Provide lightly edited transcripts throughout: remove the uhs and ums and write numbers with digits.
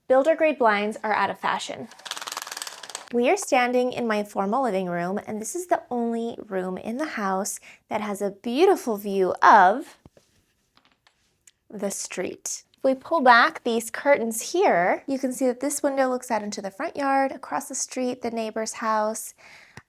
Builder grade blinds are out of fashion. We are standing in my formal living room, and this is the only room in the house that has a beautiful view of the street. If we pull back these curtains here, you can see that this window looks out into the front yard, across the street, the neighbor's house.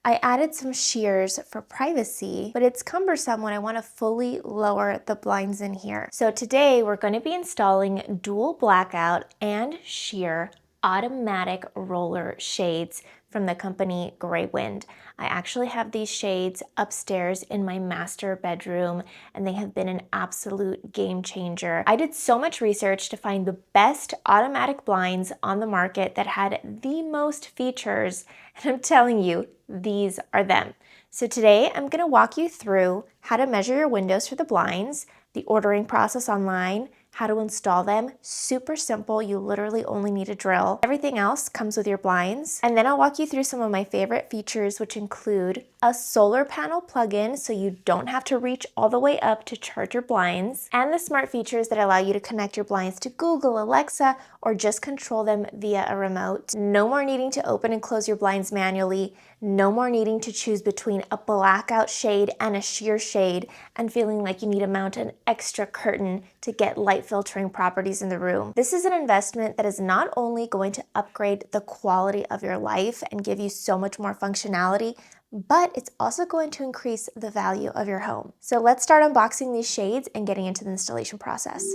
I added some shears for privacy, but it's cumbersome when I want to fully lower the blinds in here. So today we're going to be installing dual blackout and sheer automatic roller shades from the company Graywind. I actually have these shades upstairs in my master bedroom, and they have been an absolute game changer. I did so much research to find the best automatic blinds on the market that had the most features, and I'm telling you, these are them. So today I'm going to walk you through how to measure your windows for the blinds, the ordering process online, how to install them. Super simple, you literally only need a drill. Everything else comes with your blinds. And then I'll walk you through some of my favorite features, which include a solar panel plug-in so you don't have to reach all the way up to charge your blinds, and the smart features that allow you to connect your blinds to Google, Alexa, or just control them via a remote. No more needing to open and close your blinds manually. No more needing to choose between a blackout shade and a sheer shade and feeling like you need to mount an extra curtain to get light filtering properties in the room. This is an investment that is not only going to upgrade the quality of your life and give you so much more functionality, but it's also going to increase the value of your home. So let's start unboxing these shades and getting into the installation process.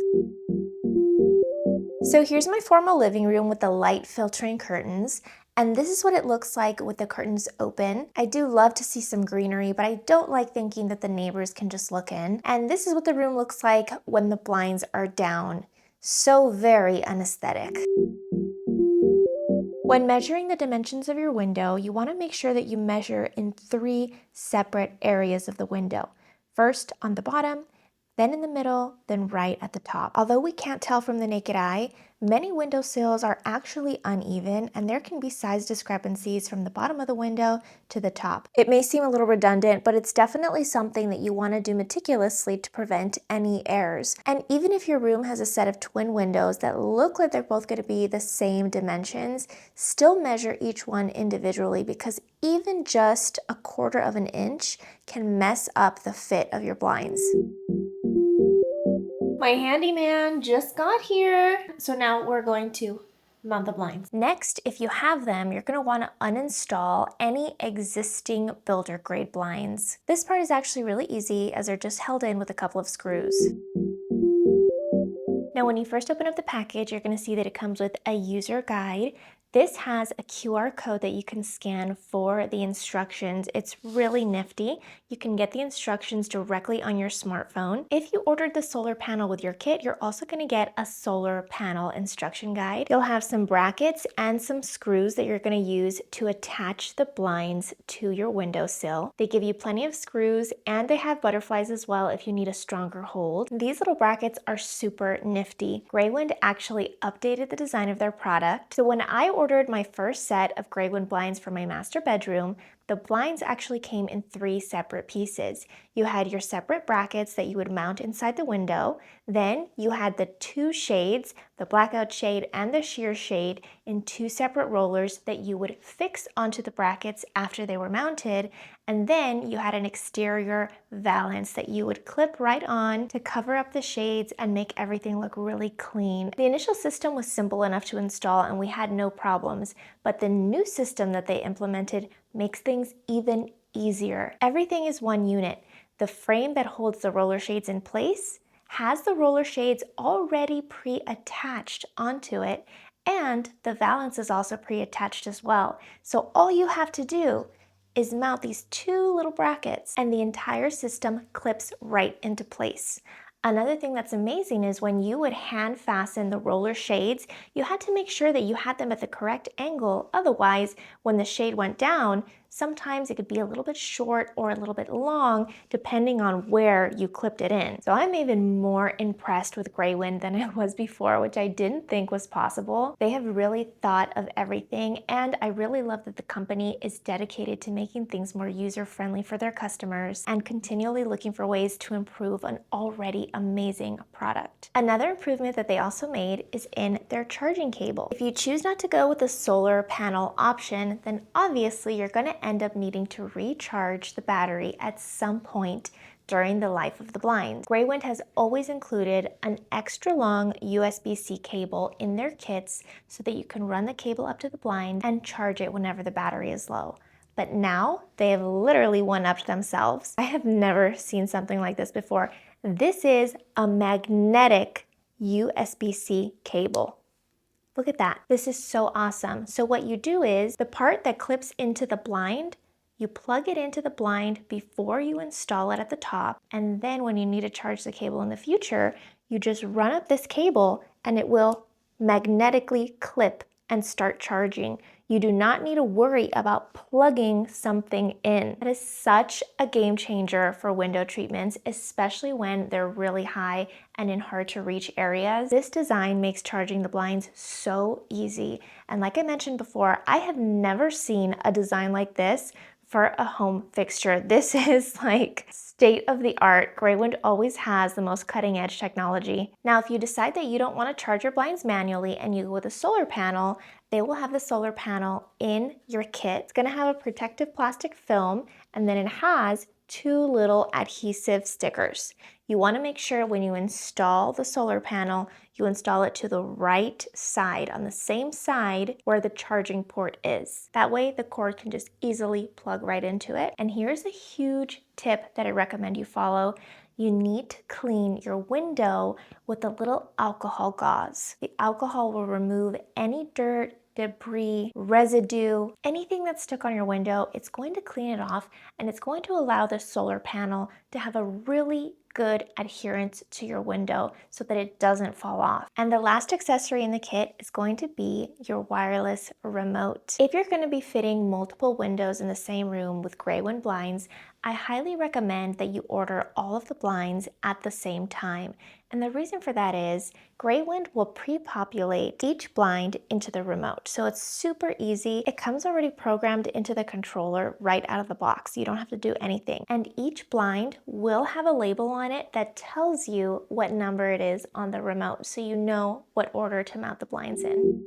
So here's my formal living room with the light filtering curtains. And this is what it looks like with the curtains open. I do love to see some greenery, but I don't like thinking that the neighbors can just look in. And this is what the room looks like when the blinds are down. So very unaesthetic. When measuring the dimensions of your window, you want to make sure that you measure in 3 separate areas of the window. First on the bottom, then in the middle, then right at the top. Although we can't tell from the naked eye, many windowsills are actually uneven, and there can be size discrepancies from the bottom of the window to the top. It may seem a little redundant, but it's definitely something that you want to do meticulously to prevent any errors. And even if your room has a set of twin windows that look like they're both going to be the same dimensions, still measure each one individually, because even just a 1/4 of an inch can mess up the fit of your blinds. My handyman just got here. So now we're going to mount the blinds. Next, if you have them, you're going to want to uninstall any existing builder grade blinds. This part is actually really easy as they're just held in with a couple of screws. Now, when you first open up the package, you're going to see that it comes with a user guide. This has a QR code that you can scan for the instructions. It's really nifty. You can get the instructions directly on your smartphone. If you ordered the solar panel with your kit, you're also going to get a solar panel instruction guide. You'll have some brackets and some screws that you're going to use to attach the blinds to your windowsill. They give you plenty of screws, and they have butterflies as well if you need a stronger hold. These little brackets are super nifty. Graywind actually updated the design of their product. So when I ordered my first set of Graywind blinds for my master bedroom, the blinds actually came in 3 separate pieces. You had your separate brackets that you would mount inside the window. Then you had the 2 shades, the blackout shade and the sheer shade, in 2 separate rollers that you would fix onto the brackets after they were mounted. And then you had an exterior valance that you would clip right on to cover up the shades and make everything look really clean. The initial system was simple enough to install and we had no problems, but the new system that they implemented makes things even easier. Everything is one unit. The frame that holds the roller shades in place has the roller shades already pre-attached onto it, and the valance is also pre-attached as well. So all you have to do is mount these 2 little brackets and the entire system clips right into place. Another thing that's amazing is when you would hand fasten the roller shades, you had to make sure that you had them at the correct angle. Otherwise, when the shade went down, Sometimes it could be a little bit short or a little bit long, depending on where you clipped it in. So I'm even more impressed with Graywind than I was before, which I didn't think was possible. They have really thought of everything, and I really love that the company is dedicated to making things more user-friendly for their customers and continually looking for ways to improve an already amazing product. Another improvement that they also made is in their charging cable. If you choose not to go with the solar panel option, then obviously you're going to end up needing to recharge the battery at some point during the life of the blind. Graywind has always included an extra long USB-C cable in their kits so that you can run the cable up to the blind and charge it whenever the battery is low. But now they have literally one-upped themselves. I have never seen something like this before. This is a magnetic USB-C cable. Look at that. This is so awesome. So what you do is the part that clips into the blind, you plug it into the blind before you install it at the top. And then when you need to charge the cable in the future, you just run up this cable and it will magnetically clip and start charging. You do not need to worry about plugging something in. That is such a game changer for window treatments, especially when they're really high and in hard to reach areas. This design makes charging the blinds so easy. And like I mentioned before, I have never seen a design like this for a home fixture. This is like state of the art. Graywind always has the most cutting edge technology. Now, if you decide that you don't want to charge your blinds manually and you go with a solar panel, they will have the solar panel in your kit. It's going to have a protective plastic film, and then it has 2 little adhesive stickers. You want to make sure when you install the solar panel, you install it to the right side, on the same side where the charging port is. That way the cord can just easily plug right into it. And here's a huge tip that I recommend you follow. You need to clean your window with a little alcohol gauze. The alcohol will remove any dirt, debris, residue, anything that's stuck on your window. It's going to clean it off, and it's going to allow the solar panel to have a really good adherence to your window so that it doesn't fall off. And the last accessory in the kit is going to be your wireless remote. If you're going to be fitting multiple windows in the same room with Graywind blinds, I highly recommend that you order all of the blinds at the same time. And the reason for that is Graywind will pre-populate each blind into the remote. So it's super easy. It comes already programmed into the controller right out of the box. You don't have to do anything. And each blind will have a label on it that tells you what number it is on the remote, so you know what order to mount the blinds in.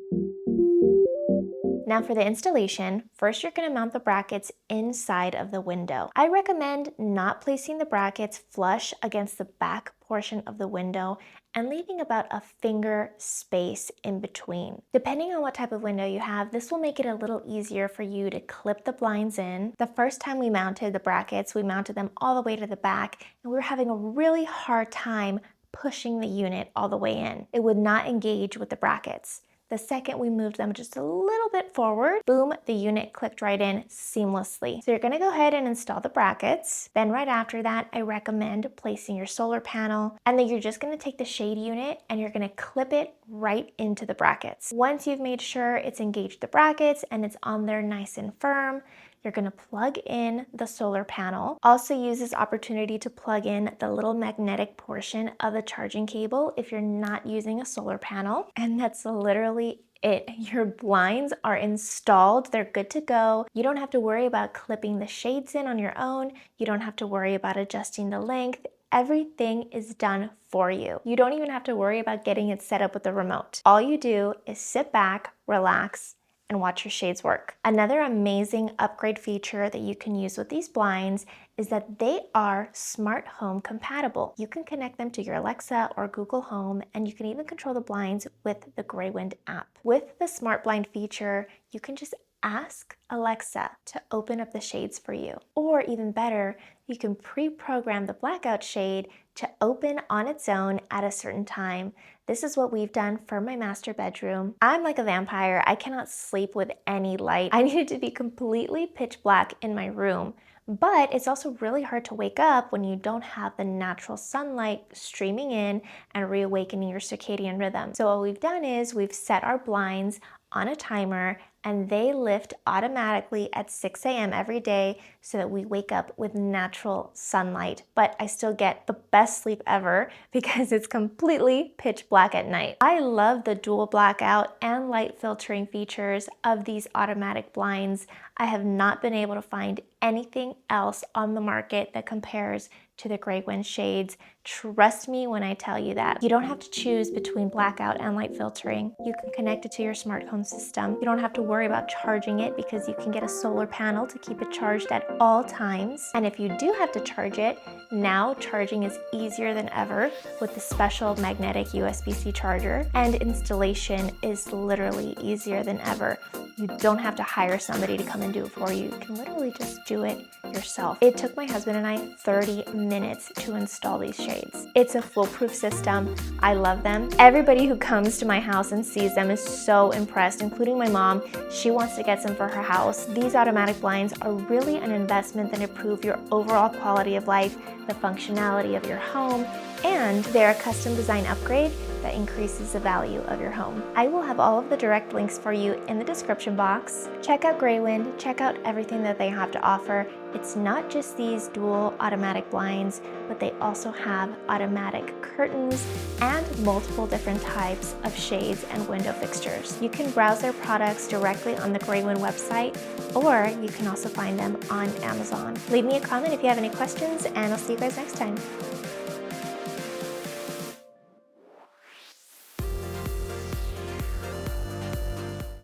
Now for the installation, first you're going to mount the brackets inside of the window. I recommend not placing the brackets flush against the back portion of the window and leaving about a finger space in between. Depending on what type of window you have, this will make it a little easier for you to clip the blinds in. The first time we mounted the brackets, we mounted them all the way to the back, and we were having a really hard time pushing the unit all the way in. It would not engage with the brackets. The second we moved them just a little bit forward, boom, the unit clicked right in seamlessly. So you're gonna go ahead and install the brackets. Then right after that, I recommend placing your solar panel, and then you're just gonna take the shade unit and you're gonna clip it right into the brackets. Once you've made sure it's engaged the brackets and it's on there nice and firm, you're gonna plug in the solar panel. Also use this opportunity to plug in the little magnetic portion of the charging cable if you're not using a solar panel. And that's literally it. Your blinds are installed, they're good to go. You don't have to worry about clipping the shades in on your own. You don't have to worry about adjusting the length. Everything is done for you. You don't even have to worry about getting it set up with the remote. All you do is sit back, relax, and watch your shades work. Another amazing upgrade feature that you can use with these blinds is that they are smart home compatible. You can connect them to your Alexa or Google Home, and you can even control the blinds with the Graywind app. With the smart blind feature, you can just ask Alexa to open up the shades for you. Or even better, you can pre-program the blackout shade to open on its own at a certain time. This is what we've done for my master bedroom. I'm like a vampire. I cannot sleep with any light. I need it to be completely pitch black in my room. But it's also really hard to wake up when you don't have the natural sunlight streaming in and reawakening your circadian rhythm. So what we've done is we've set our blinds on a timer, and they lift automatically automatically at 6 a.m. every day so that we wake up with natural sunlight. But I still get the best sleep ever because it's completely pitch black at night. I love the dual blackout and light filtering features of these automatic blinds. I have not been able to find anything else on the market that compares to the Graywind shades. Trust me when I tell you that. You don't have to choose between blackout and light filtering. You can connect it to your smart home system. You don't have to worry about charging it because you can get a solar panel to keep it charged at all times. And if you do have to charge it, now charging is easier than ever with the special magnetic USB-C charger, and installation is literally easier than ever. You don't have to hire somebody to come and do it for you. You can literally just do it yourself. It took my husband and I 30 minutes to install these shades. It's a foolproof system. I love them. Everybody who comes to my house and sees them is so impressed, including my mom. She wants to get some for her house. These automatic blinds are really an investment that improve your overall quality of life, the functionality of your home, and they're a custom design upgrade that increases the value of your home. I will have all of the direct links for you in the description box. Check out Graywind, check out everything that they have to offer. It's not just these dual automatic blinds, but they also have automatic curtains and multiple different types of shades and window fixtures. You can browse their products directly on the Graywind website, or you can also find them on Amazon. Leave me a comment if you have any questions, and I'll see you guys next time.